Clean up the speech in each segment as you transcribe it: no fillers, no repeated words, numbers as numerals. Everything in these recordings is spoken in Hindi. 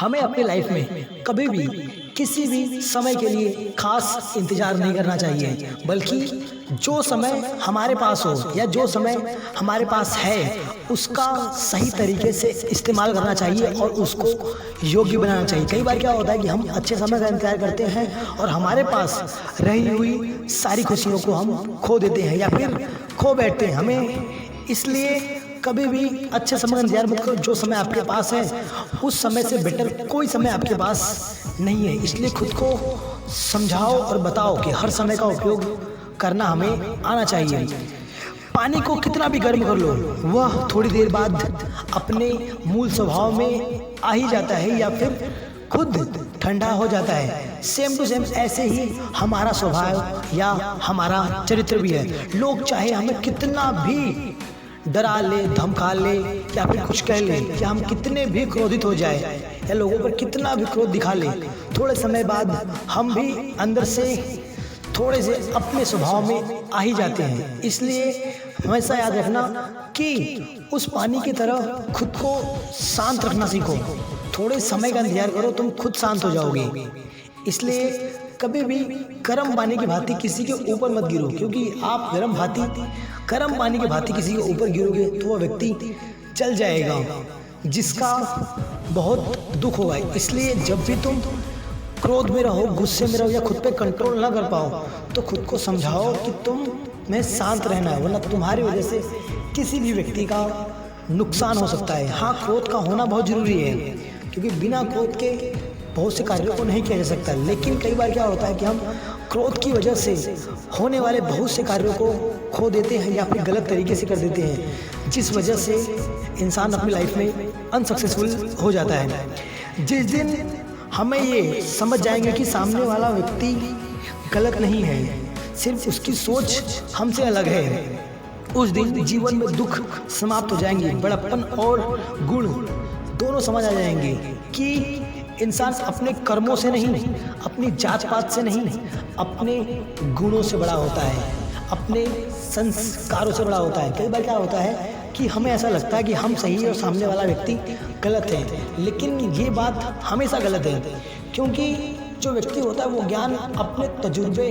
हमें अपनी लाइफ में कभी भी किसी भी समय के लिए खास इंतज़ार नहीं करना चाहिए, बल्कि जो समय हमारे पास हो या जो समय हमारे पास है उसका सही तरीके से इस्तेमाल करना चाहिए और उसको योग्य बनाना चाहिए। कई बार क्या होता है कि हम अच्छे समय का इंतज़ार करते हैं और हमारे पास रही हुई सारी खुशियों को हम खो देते हैं या फिर खो बैठते हैं। हमें इसलिए कभी भी अच्छे समय का इंतजार मत करो। जो समय आपके पास है उस समय से बेटर कोई समय आपके पास नहीं है। इसलिए खुद को समझाओ और बताओ कि हर समय का उपयोग करना हमें आना चाहिए। पानी को कितना भी गर्म कर लो, वह थोड़ी देर बाद अपने मूल स्वभाव में आ ही जाता है या फिर खुद ठंडा हो जाता है। सेम टू सेम ऐसे ही हमारा स्वभाव या हमारा चरित्र भी है। लोग चाहे हमें कितना भी डरा ले, धमका ले या फिर कुछ कह ले, कि हम कितने भी क्रोधित हो जाए या लोगों पर कितना भी क्रोध दिखा ले, थोड़े समय बाद हम भी अंदर से थोड़े से अपने स्वभाव में आ ही जाते हैं। इसलिए हमेशा याद रखना कि उस पानी की तरह खुद को शांत रखना सीखो। थोड़े समय का इंतजार करो, तुम खुद शांत हो जाओगे। इसलिए कभी भी गर्म पानी की भांति किसी के ऊपर मत गिरो, क्योंकि आप गर्म पानी की भांति किसी के ऊपर गिरोगे तो वह व्यक्ति जल जाएगा, जिसका बहुत दुख होगा। इसलिए जब भी तुम क्रोध में रहो, गुस्से में रहो या खुद पे कंट्रोल ना कर पाओ तो खुद को समझाओ कि तुम्हें शांत रहना है, वरना तुम्हारी वजह से किसी भी व्यक्ति का नुकसान हो सकता है। हाँ, क्रोध का होना बहुत ज़रूरी है, क्योंकि बिना क्रोध के बहुत से कार्यों को नहीं किया जा सकता। लेकिन कई बार क्या होता है कि हम क्रोध की वजह से होने वाले बहुत से कार्यों को खो देते हैं या फिर गलत तरीके से कर देते हैं, जिस वजह से इंसान अपनी लाइफ में अनसक्सेसफुल हो जाता है। जिस दिन हमें ये समझ जाएंगे कि सामने वाला व्यक्ति गलत नहीं है, सिर्फ उसकी सोच हमसे अलग है, उस दिन जीवन में दुख समाप्त हो जाएंगे। बड़प्पन और गुण दोनों समझ आ जाएंगे कि इंसान अपने कर्मों से नहीं, अपनी जात पात से नहीं, अपने गुणों से बड़ा होता है, अपने संस्कारों से बड़ा होता है। कई बार क्या होता है कि हमें ऐसा लगता है कि हम सही है और सामने वाला व्यक्ति गलत है, लेकिन ये बात हमेशा गलत है, क्योंकि जो व्यक्ति होता है वो ज्ञान अपने तजुर्बे,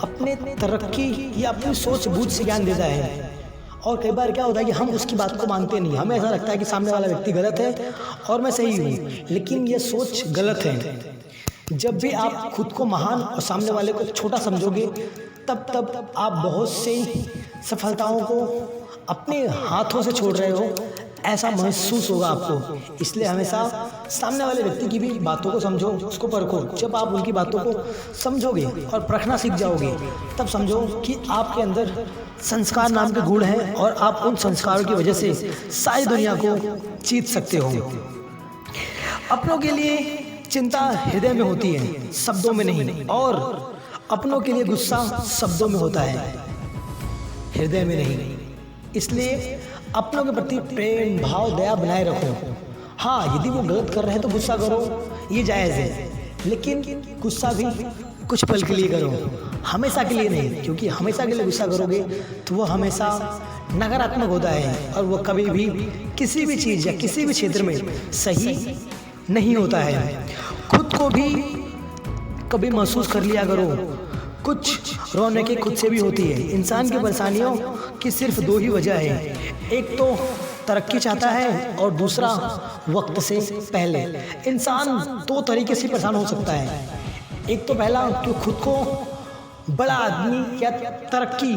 अपने तरक्की या अपनी सोच बूझ से ज्ञान देता है। और कई बार क्या होता है कि हम उसकी बात को मानते नहीं। हमें ऐसा लगता है कि सामने वाला व्यक्ति गलत है और मैं सही हूँ, लेकिन ये सोच गलत है। जब भी आप खुद को महान और सामने वाले को छोटा समझोगे, तब आप बहुत सी सफलताओं को अपने हाथों से छोड़ रहे हो, ऐसा महसूस होगा आपको। इसलिए हमेशा सामने वाले व्यक्ति की भी बातों को समझो, उसको परखो। जब आप उनकी बातों को समझोगे और परखना सीख जाओगे, तब समझो कि आपके अंदर संस्कार नाम के गुण हैं और आप उन संस्कारों की वजह से सारी दुनिया को जीत सकते हो। अपनों के लिए चिंता हृदय में होती है, शब्दों में नहीं, और अपनों के लिए गुस्सा शब्दों में होता है, हृदय में नहीं। इसलिए अपनों के प्रति प्रेम भाव दया बनाए रखो। हाँ, यदि वो गलत कर रहे हैं तो गुस्सा करो, ये जायज़ है, लेकिन गुस्सा भी कुछ पल के लिए करो, हमेशा के लिए नहीं, क्योंकि हमेशा के लिए गुस्सा करोगे तो वो हमेशा नकारात्मक होता है और वो कभी भी किसी भी चीज़ या किसी भी क्षेत्र में सही नहीं होता है। खुद को भी कभी महसूस कर लिया करो, कुछ रोने की खुद से भी होती है। इंसान की परेशानियों की सिर्फ दो ही वजह है, एक तो तरक्की चाहता है और दूसरा वक्त से पहले। इंसान दो तरीके से परेशान हो सकता है, एक तो पहला कि खुद को बड़ा आदमी या तरक्की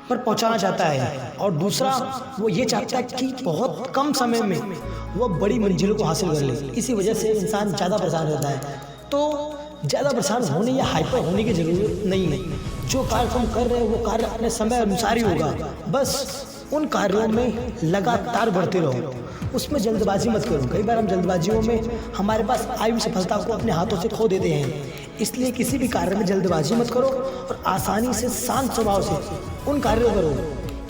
पर पहुंचाना चाहता है, और दूसरा वो ये चाहता है कि बहुत कम समय में वो बड़ी मंजिलों को हासिल कर ले। इसी वजह से इंसान ज़्यादा परेशान रहता है। तो ज़्यादा परेशान होने या हाइपर होने की ज़रूरत नहीं है। जो कार्य तुम कर रहे हो वो कार्य अपने समय अनुसार ही होगा, बस उन कार्यों में लगातार बढ़ते रहो, उसमें जल्दबाजी मत करो। कई बार हम जल्दबाजियों में हमारे पास आई हुई सफलता को अपने हाथों से खो देते हैं। इसलिए किसी भी कार्य में जल्दबाजी मत करो और आसानी से शांत स्वभाव से उन कार्यों करो।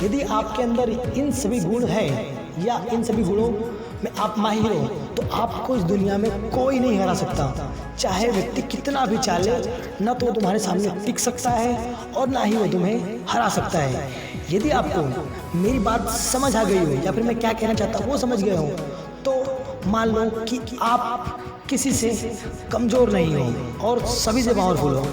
यदि आपके अंदर इन सभी गुण हैं या इन सभी गुणों में आप माहिर हो, तो आपको इस दुनिया में कोई नहीं हरा सकता। चाहे व्यक्ति कितना भी चाले, न तो वो तुम्हारे सामने टिक सकता है और ना ही वो तुम्हें हरा सकता है। यदि आपको मेरी बात समझ आ गई हो या फिर मैं क्या कहना चाहता हूँ वो समझ गए हो, तो मान लो कि आप किसी से कमज़ोर नहीं हो और सभी से पावरफुल हो,